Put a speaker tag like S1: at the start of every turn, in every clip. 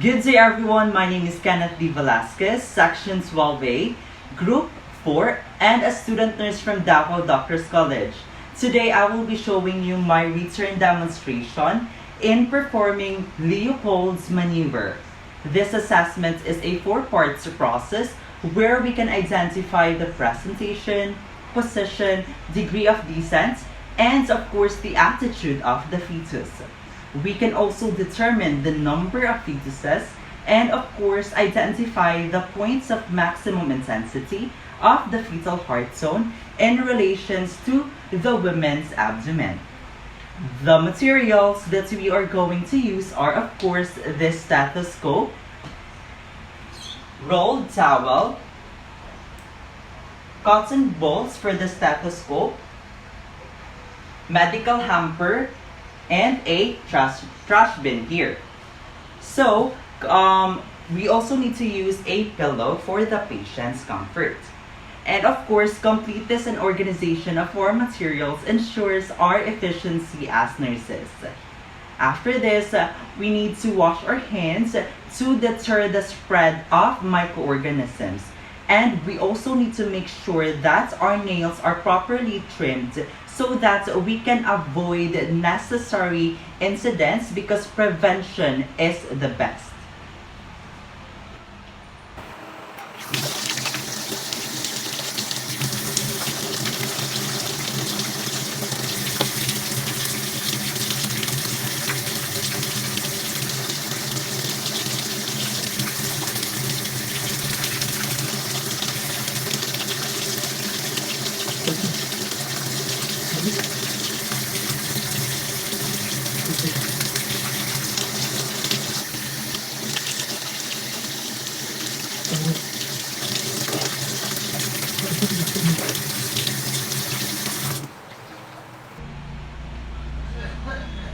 S1: Good day everyone, my name is Kenneth D. Velasquez, Section 12A, Group 4, and a student nurse from Davao Doctors College. Today I will be showing you my return demonstration in performing Leopold'S maneuver. This assessment is a 4-part process where we can identify the presentation, position, degree of descent, and of course the attitude of the fetus. We can also determine the number of fetuses and of course identify the points of maximum intensity of the fetal heart zone in relations to the women's abdomen. The materials that we are going to use are of course this stethoscope, rolled towel, cotton balls for the stethoscope, medical hamper, and a trash bin here. So, we also need to use a pillow for the patient's comfort. And of course, completeness and organization of our materials ensures our efficiency as nurses. After this, we need to wash our hands to deter the spread of microorganisms. And we also need to make sure that our nails are properly trimmed so that we can avoid necessary incidents because prevention is the best.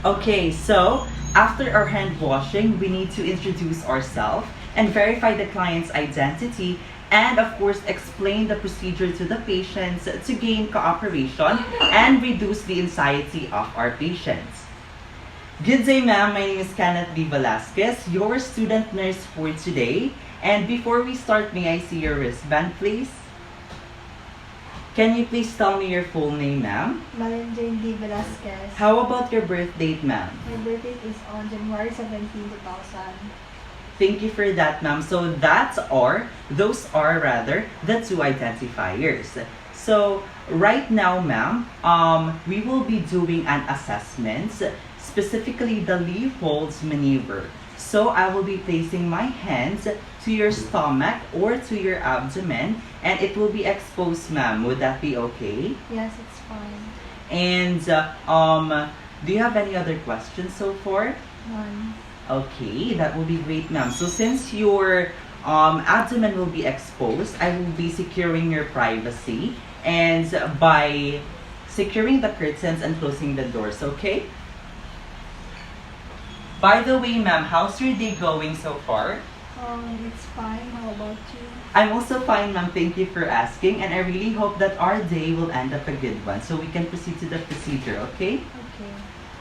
S1: Okay, so after our hand washing, we need to introduce ourselves and verify the client's identity and of course explain the procedure to the patients to gain cooperation and reduce the anxiety of our patients. Good day ma'am, my name is Kenneth D. Velasquez, your student nurse for today. And before we start, may I see your wristband please? Can you please tell me your full name, ma'am?
S2: Jane D. Velasquez.
S1: How about your birth date, ma'am?
S2: My birth date is on January 17, 2000.
S1: Thank you for that, ma'am. So those are the two identifiers. So right now, ma'am, we will be doing an assessment, specifically the Leopold'S maneuver. So I will be placing my hands to your stomach or to your abdomen and it will be exposed, ma'am. Would that be okay?
S2: Yes, it's fine.
S1: And do you have any other questions so far?
S2: None.
S1: Okay, that will be great, ma'am. So since your abdomen will be exposed, I will be securing your privacy and by securing the curtains and closing the doors, okay? By the way, ma'am, how's your day going so far?
S2: It's fine. How about you?
S1: I'm also fine, ma'am. Thank you for asking. And I really hope that our day will end up a good one. So we can proceed to the procedure, okay?
S2: Okay.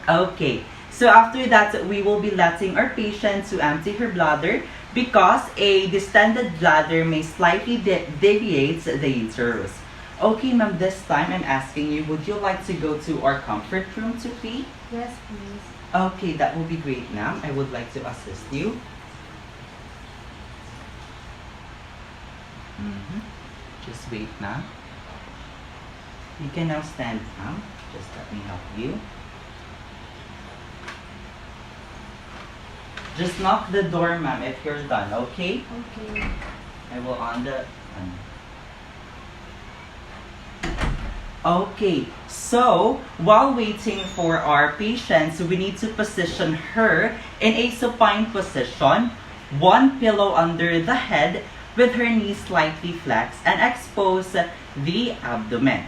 S1: Okay. So after that, we will be letting our patient to empty her bladder because a distended bladder may slightly deviate the uterus. Okay, ma'am, this time I'm asking you, would you like to go to our comfort room to pee?
S2: Yes, please.
S1: Okay, that will be great, ma'am. I would like to assist you. Just wait, ma'am. You can now stand, ma'am. Just let me help you. Just knock the door, ma'am, if you're done, okay?
S2: Okay.
S1: I will on the... Okay, so while waiting for our patients, we need to position her in a supine position, one pillow under the head with her knees slightly flexed and expose the abdomen.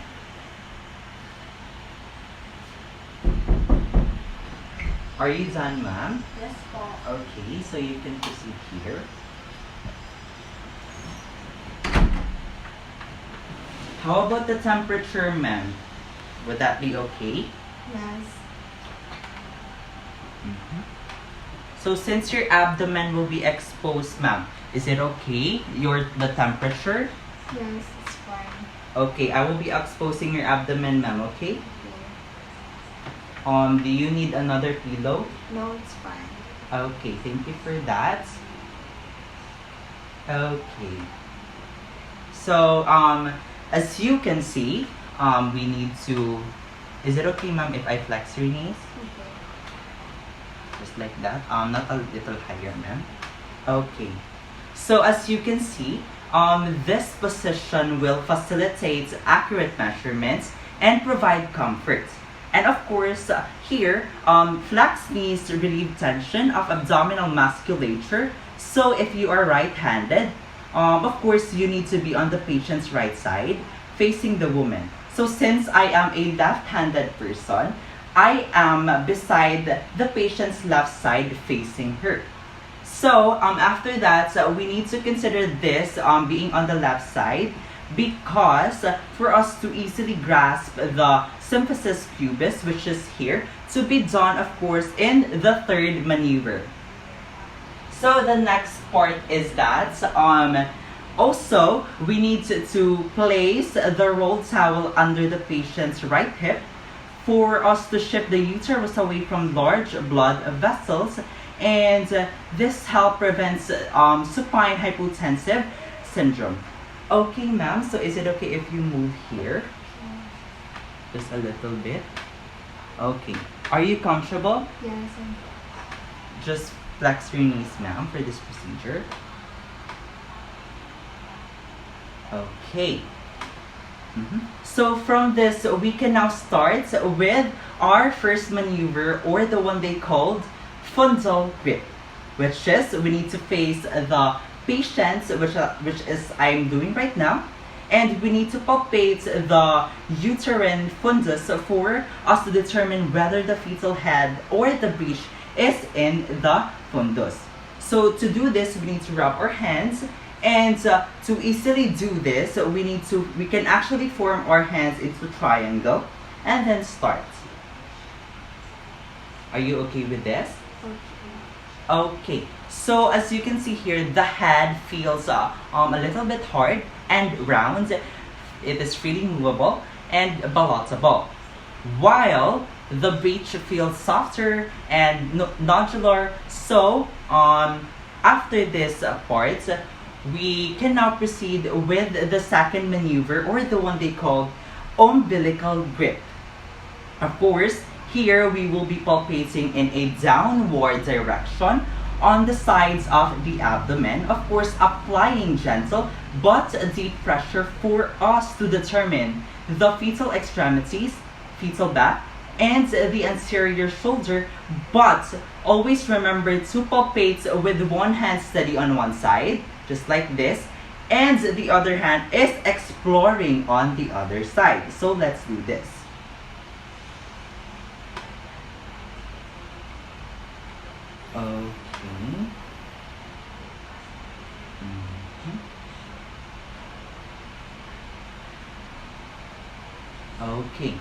S1: Are you done, ma'am?
S2: Yes, po.
S1: Okay, so you can proceed here. How about the temperature, ma'am? Would that be okay?
S2: Yes.
S1: So since your abdomen will be exposed, ma'am, is it okay? The temperature?
S2: Yes, it's fine.
S1: Okay, I will be exposing your abdomen, ma'am, okay?
S2: Okay.
S1: Do you need another pillow?
S2: No, it's fine.
S1: Okay, thank you for that. Okay. So, as you can see, we need to... Is it okay, ma'am, if I flex your knees?
S2: Okay.
S1: Just like that. Not a little higher, ma'am. Okay. So, as you can see, this position will facilitate accurate measurements and provide comfort. And of course, here, flex knees relieve tension of abdominal musculature. So if you are right-handed, of course, you need to be on the patient's right side, facing the woman. So since I am a left-handed person, I am beside the patient's left side, facing her. So after that, we need to consider this being on the left side, because for us to easily grasp the symphysis pubis, which is here, to be done, of course, in the third maneuver. So the next part is that also we need to place the rolled towel under the patient's right hip for us to shift the uterus away from large blood vessels, and this help prevents supine hypotensive syndrome. Okay, ma'am, so is it okay if you move here? Just a little bit. Okay. Are you comfortable?
S2: Yes, I'm
S1: Just flex your knees, ma'am, for this procedure. Okay. So from this, we can now start with our first maneuver, or the one they called fundal grip, which is we need to face the patient, which is I'm doing right now, and we need to palpate the uterine fundus for us to determine whether the fetal head or the breech is in the fundus. So to do this, we need to rub our hands, and to easily do this, we can actually form our hands into triangle and then start. Are you okay with this?
S2: okay.
S1: Okay, so as you can see here, the head feels a little bit hard and round. It is freely movable and ballotable, while the breech feels softer and nodular. So after this part, we can now proceed with the second maneuver, or the one they call umbilical grip. Of course, here we will be palpating in a downward direction on the sides of the abdomen, of course applying gentle but deep pressure for us to determine the fetal extremities, fetal back, and the anterior shoulder, but always remember to palpate with one hand steady on one side, just like this, and the other hand is exploring on the other side. So let's do this. Okay. Okay.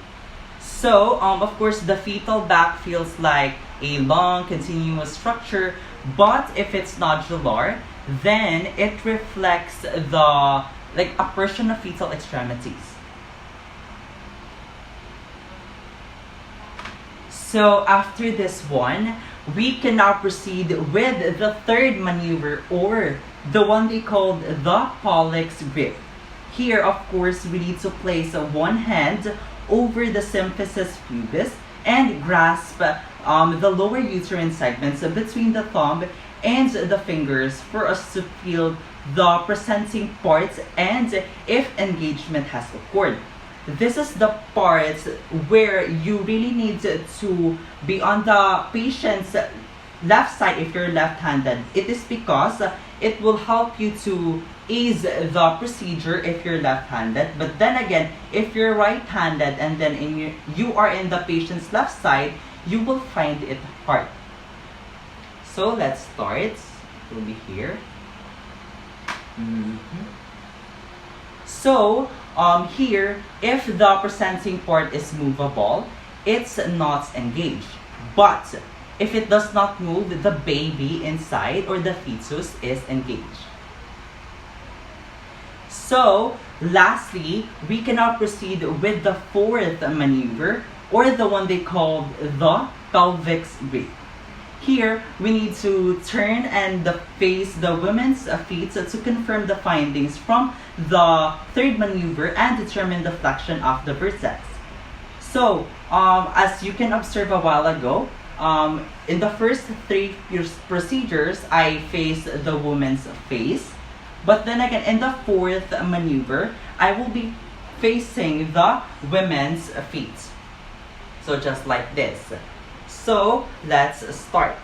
S1: So, of course, the fetal back feels like a long, continuous structure, but if it's nodular, then it reflects the, like, a portion of fetal extremities. So, after this one, we can now proceed with the third maneuver, or the one they called the Leopold'S grip. Here, of course, we need to place one hand over the symphysis pubis and grasp the lower uterine segments between the thumb and the fingers for us to feel the presenting parts and if engagement has occurred. This is the part where you really need to be on the patient's left side if you're left-handed. It is because it will help you to ease the procedure if you're left-handed. But then again, if you're right-handed and then you are in the patient's left side, you will find it hard. So let's start. We'll be here. So here, if the presenting part is movable, it's not engaged. But If it does not move, the baby inside or the fetus is engaged. So, lastly, we can now proceed with the fourth maneuver, or the one they called the pelvic drape. Here, we need to turn and face the woman's feet to confirm the findings from the third maneuver and determine the flexion of the vertex. So, as you can observe a while ago, in the first three procedures, I faced the woman's face. But then again, in the fourth maneuver, I will be facing the women's feet. So just like this. So let's start.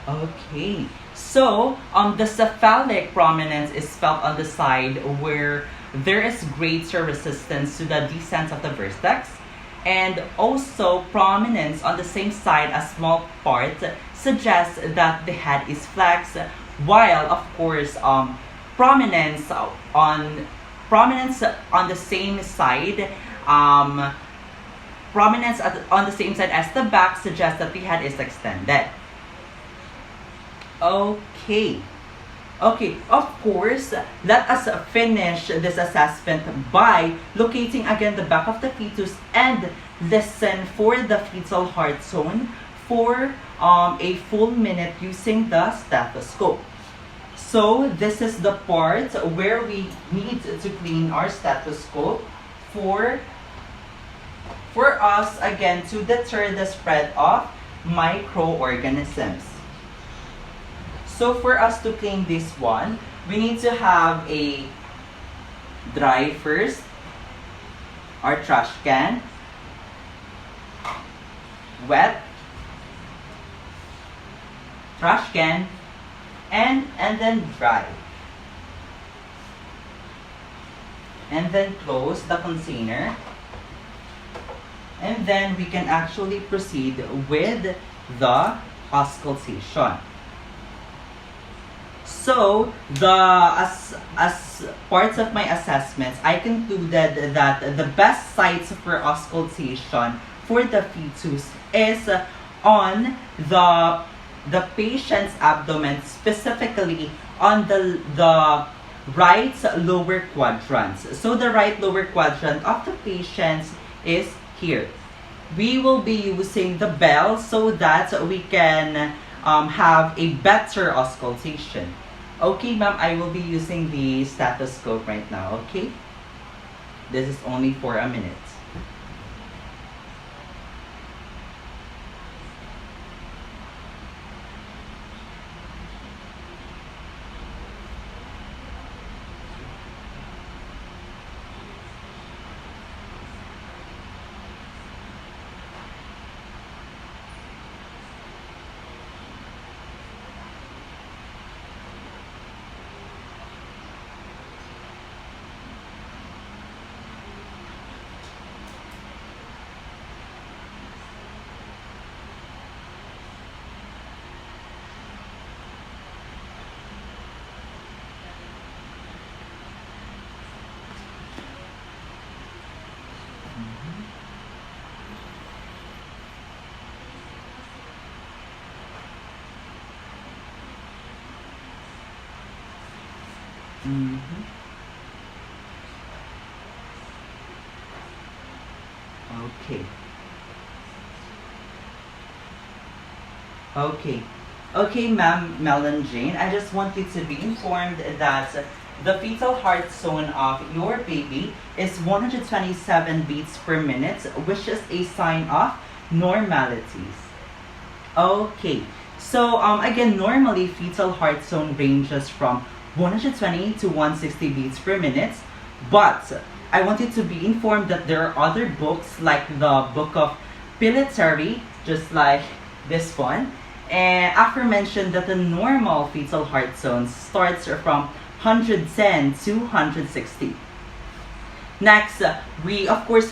S1: Okay. So the cephalic prominence is felt on the side where there is greater resistance to the descent of the vertex, and also prominence on the same side as small part suggests that the head is flexed, while of course prominence on the same side on the same side as the back suggests that the head is extended. Okay, of course, let us finish this assessment by locating again the back of the fetus and listen for the fetal heart tone for a full minute using the stethoscope. So this is the part where we need to clean our stethoscope for us again to deter the spread of microorganisms. So for us to clean this one, we need to have a dry first, our trash can, wet, trash can, and then dry. And then close the container. And then we can actually proceed with the auscultation. So, as parts of my assessments, I concluded that the best sites for auscultation for the fetus is on the patient's abdomen, specifically on the right lower quadrants. So the right lower quadrant of the patient is here. We will be using the bell so that we can have a better auscultation. Okay, ma'am, I will be using the stethoscope right now, okay? This is only for a minute. Okay. Okay, ma'am, Melon Jane. I just want you to be informed that the fetal heart zone of your baby is 127 beats per minute, which is a sign of normalities. Okay. So, again, normally fetal heart zone ranges from 120 to 160 beats per minute, but I want you to be informed that there are other books like the book of Pillsbury, just like this one, and aforementioned that the normal fetal heart zone starts from 110 to 160. Next, we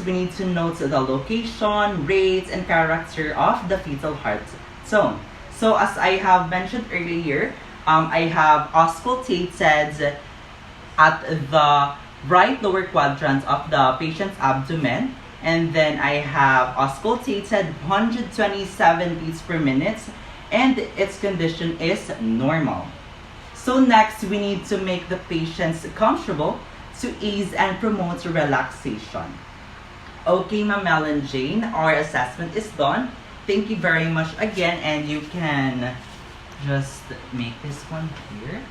S1: need to note the location, rates, and character of the fetal heart zone. So as I have mentioned earlier, I have auscultated at the right lower quadrant of the patient's abdomen, And then I have auscultated 127 beats per minute, and its condition is normal. So next, we need to make the patients comfortable to ease and promote relaxation. Okay, Ma'am Ellen Jane, our assessment is done. Thank you very much again, and you can just make this one here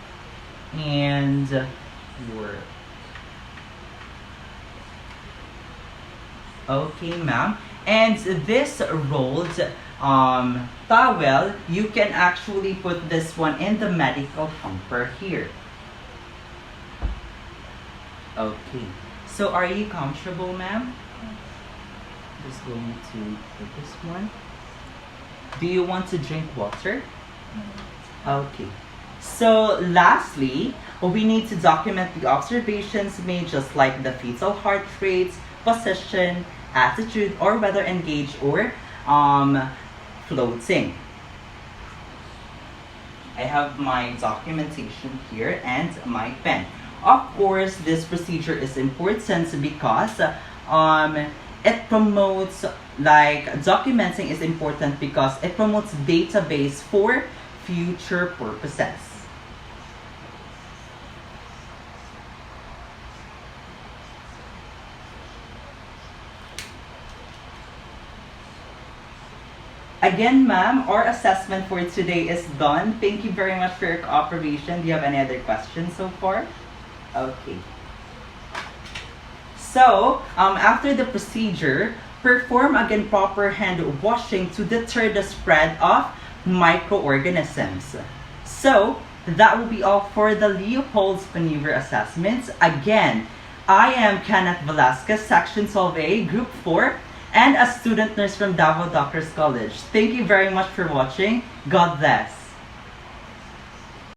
S1: and work. Okay, ma'am. And this rolled towel, you can actually put this one in the medical hamper here. Okay. So are you comfortable, ma'am? Just going to put this one. Do you want to drink water? Okay. So lastly, we need to document the observations made, just like the fetal heart rate, position, attitude, or whether engaged or floating. I have my documentation here and my pen. Of course, this procedure is important because it promotes, like, documenting is important because it promotes database for future purposes. Again, ma'am, our assessment for today is done. Thank you very much for your cooperation. Do you have any other questions so far? Okay. So, after the procedure, perform again proper hand washing to deter the spread of microorganisms. So, that will be all for the Leopold'S maneuver assessments. Again, I am Kenneth Velasquez, Section 12A, Group 4, and a student nurse from Davao Doctors College. Thank you very much for watching. God bless.